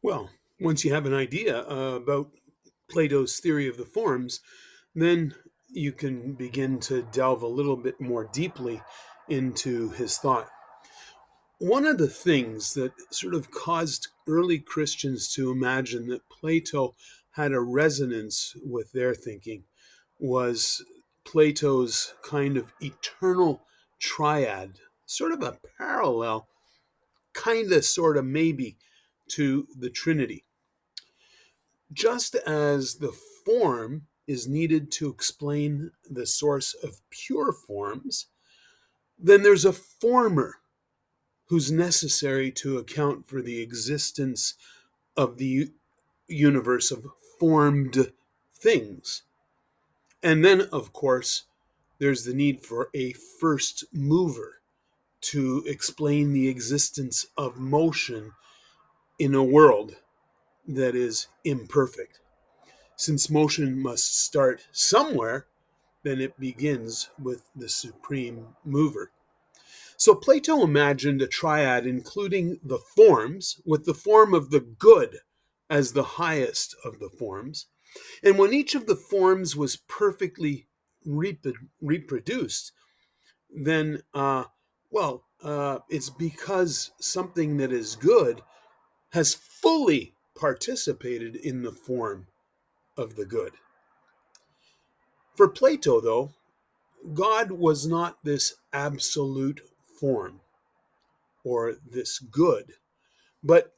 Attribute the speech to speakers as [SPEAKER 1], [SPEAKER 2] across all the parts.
[SPEAKER 1] Well, once you have an idea about Plato's theory of the forms, then you can begin to delve a little bit more deeply into his thought. One of the things that sort of caused early Christians to imagine that Plato had a resonance with their thinking was Plato's kind of eternal triad, sort of a parallel, kind of, sort of, maybe, to the Trinity. Just as the form is needed to explain the source of pure forms, then there's a former who's necessary to account for the existence of the universe of formed things. And then, of course, there's the need for a first mover to explain the existence of motion in a world that is imperfect. Since motion must start somewhere, then it begins with the supreme mover. So Plato imagined a triad including the forms, with the form of the good as the highest of the forms. And when each of the forms was perfectly reproduced, then, it's because something that is good has fully participated in the form of the good. For Plato, though, God was not this absolute form or this good, but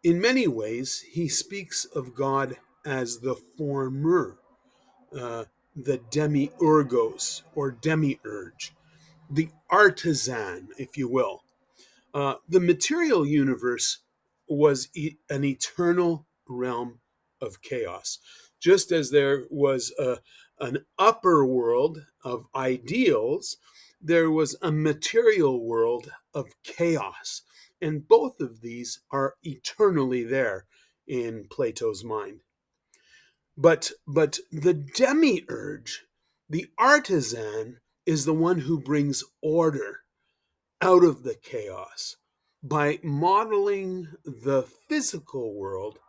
[SPEAKER 1] in many ways, he speaks of God as the former, the demiurgos or demiurge, the artisan, if you will. The material universe was an eternal realm of chaos, just as there was an upper world of ideals, there was a material world of chaos. And both of these are eternally there in Plato's mind. But the demiurge, the artisan, is the one who brings order out of the chaos by modeling the physical world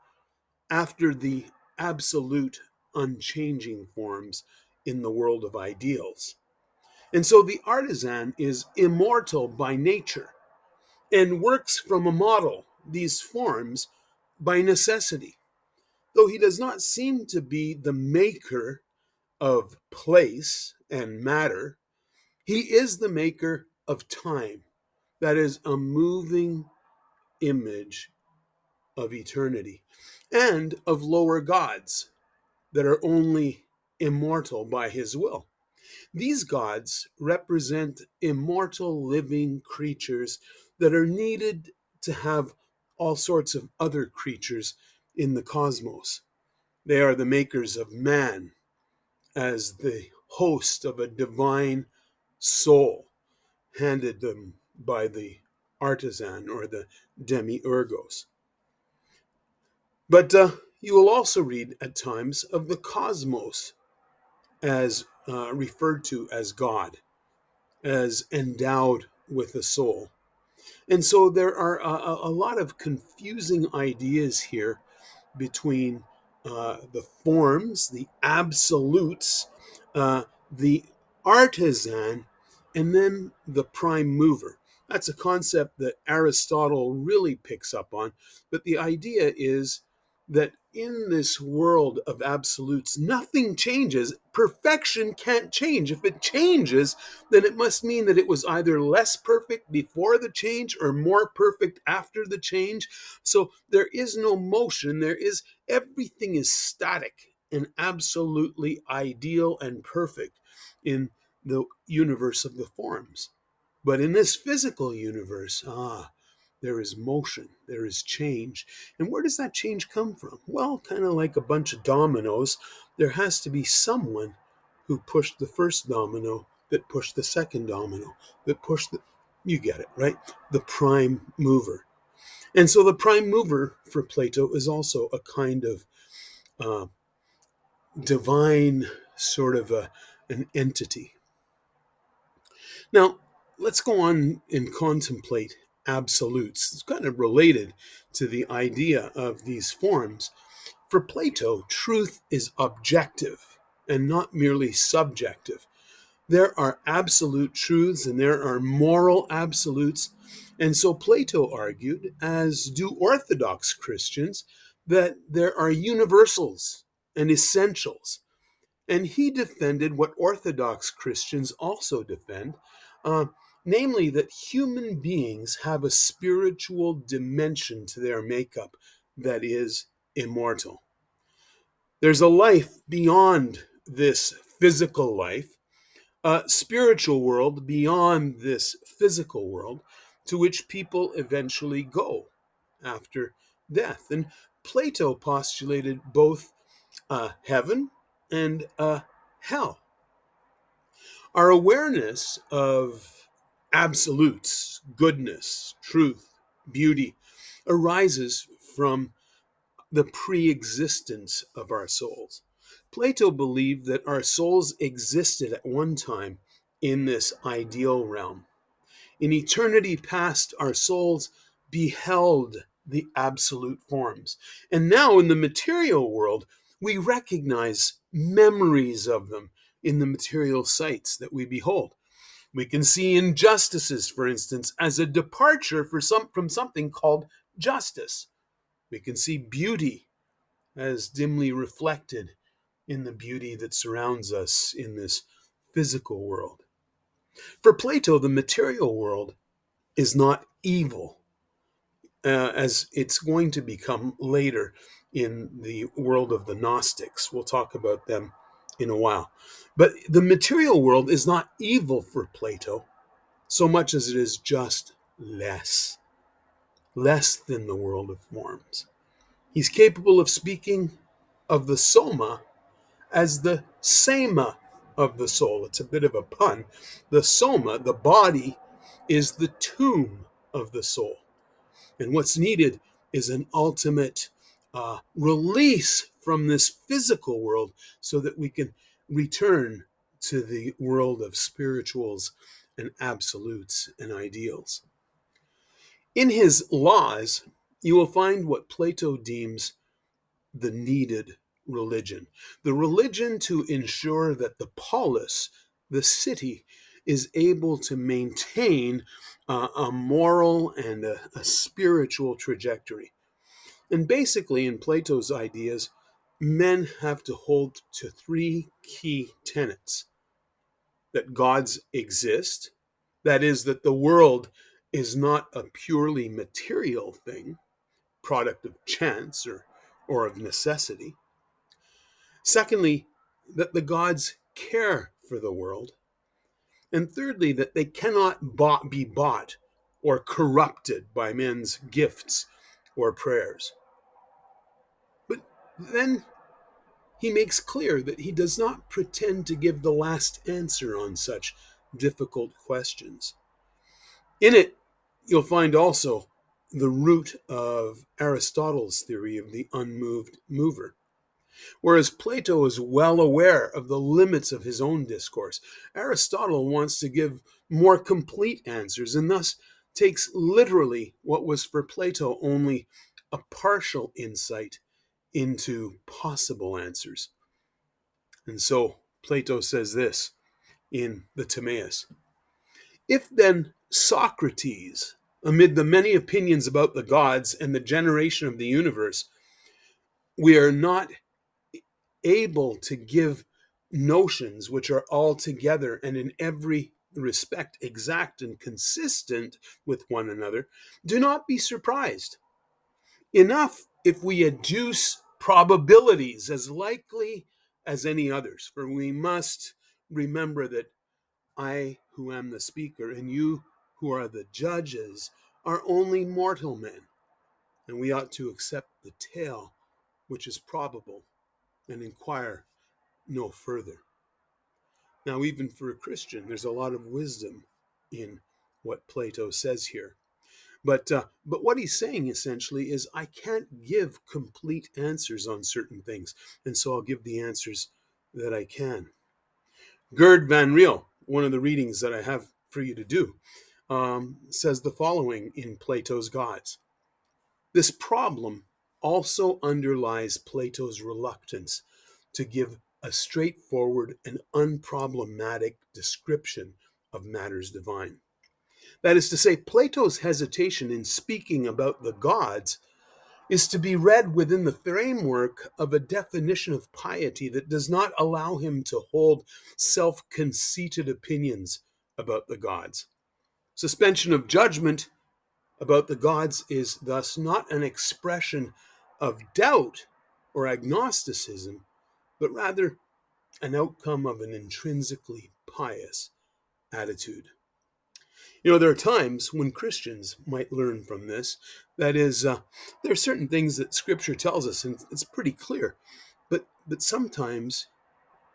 [SPEAKER 1] after the absolute unchanging forms in the world of ideals. And so the artisan is immortal by nature and works from a model, these forms, by necessity. Though he does not seem to be the maker of place and matter, he is the maker of time. That is a moving image of eternity and of lower gods that are only immortal by his will. These gods represent immortal living creatures that are needed to have all sorts of other creatures in the cosmos. They are the makers of man as the host of a divine soul handed them by the artisan or the demiurgos. But you will also read at times of the cosmos as referred to as God, as endowed with a soul. And so there are a lot of confusing ideas here between the forms, the absolutes, the artisan, and then the prime mover. That's a concept that Aristotle really picks up on. But the idea is that in this world of absolutes, nothing changes. Perfection can't change. If it changes, then it must mean that it was either less perfect before the change or more perfect after the change. So there is no motion. Everything is static and absolutely ideal and perfect in the universe of the forms. But in this physical universe, there is motion, there is change. And where does that change come from? Well, kind of like a bunch of dominoes, there has to be someone who pushed the first domino, that pushed the second domino, that pushed the, you get it, right? The prime mover. And so the prime mover for Plato is also a kind of divine sort of an entity. Now, let's go on and contemplate absolutes. It's kind of related to the idea of these forms. For Plato, truth is objective and not merely subjective. There are absolute truths and there are moral absolutes. And so Plato argued, as do Orthodox Christians, that there are universals and essentials. And he defended what Orthodox Christians also defend, uh, namely that human beings have a spiritual dimension to their makeup that is immortal. There's a life beyond this physical life, a spiritual world beyond this physical world, to which people eventually go after death. And Plato postulated both heaven and hell. Our awareness of absolutes, goodness, truth, beauty, arises from the pre-existence of our souls. Plato believed that our souls existed at one time in this ideal realm. In eternity past, our souls beheld the absolute forms. And now in the material world, we recognize memories of them in the material sights that we behold. We can see injustices, for instance, as a departure from something called justice. We can see beauty as dimly reflected in the beauty that surrounds us in this physical world. For Plato, the material world is not evil, as it's going to become later in the world of the Gnostics. We'll talk about them in a while. But the material world is not evil for Plato so much as it is just less than the world of forms. He's capable of speaking of the soma as the sema of the soul. It's a bit of a pun. The soma, the body, is the tomb of the soul. And what's needed is an ultimate release from this physical world so that we can return to the world of spirituals and absolutes and ideals. In his laws, you will find what Plato deems the needed religion. The religion to ensure that the polis, the city, is able to maintain a moral and a spiritual trajectory. And basically, in Plato's ideas, men have to hold to three key tenets: that gods exist, that is, that the world is not a purely material thing, product of chance or of necessity. Secondly, that the gods care for the world. And thirdly, that they cannot be bought or corrupted by men's gifts or prayers. But then he makes clear that he does not pretend to give the last answer on such difficult questions. In it, you'll find also the root of Aristotle's theory of the unmoved mover. Whereas Plato is well aware of the limits of his own discourse, Aristotle wants to give more complete answers and thus takes literally what was for Plato only a partial insight into possible answers. And so Plato says this in the Timaeus: "If then Socrates, amid the many opinions about the gods and the generation of the universe, we are not able to give notions which are altogether and in every respect exact and consistent with one another, do not be surprised. Enough if we adduce probabilities as likely as any others, for we must remember that I, who am the speaker, and you, who are the judges, are only mortal men, and we ought to accept the tale which is probable and inquire no further." Now, even for a Christian, there's a lot of wisdom in what Plato says here. But what he's saying essentially is, I can't give complete answers on certain things, and so I'll give the answers that I can. Gerd van Riel, one of the readings that I have for you to do, says the following in Plato's Gods. This problem also underlies Plato's reluctance to give a straightforward and unproblematic description of matters divine. That is to say, Plato's hesitation in speaking about the gods is to be read within the framework of a definition of piety that does not allow him to hold self-conceited opinions about the gods. Suspension of judgment about the gods is thus not an expression of doubt or agnosticism, but rather an outcome of an intrinsically pious attitude. There are times when Christians might learn from this. That is, there are certain things that Scripture tells us, and it's pretty clear. But sometimes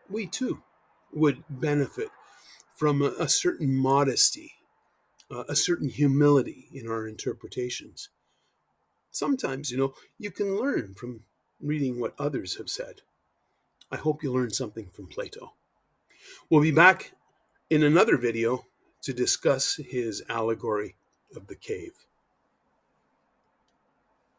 [SPEAKER 1] we too would benefit from a certain modesty, a certain humility in our interpretations. Sometimes, you can learn from reading what others have said. I hope you learned something from Plato. We'll be back in another video to discuss his allegory of the cave.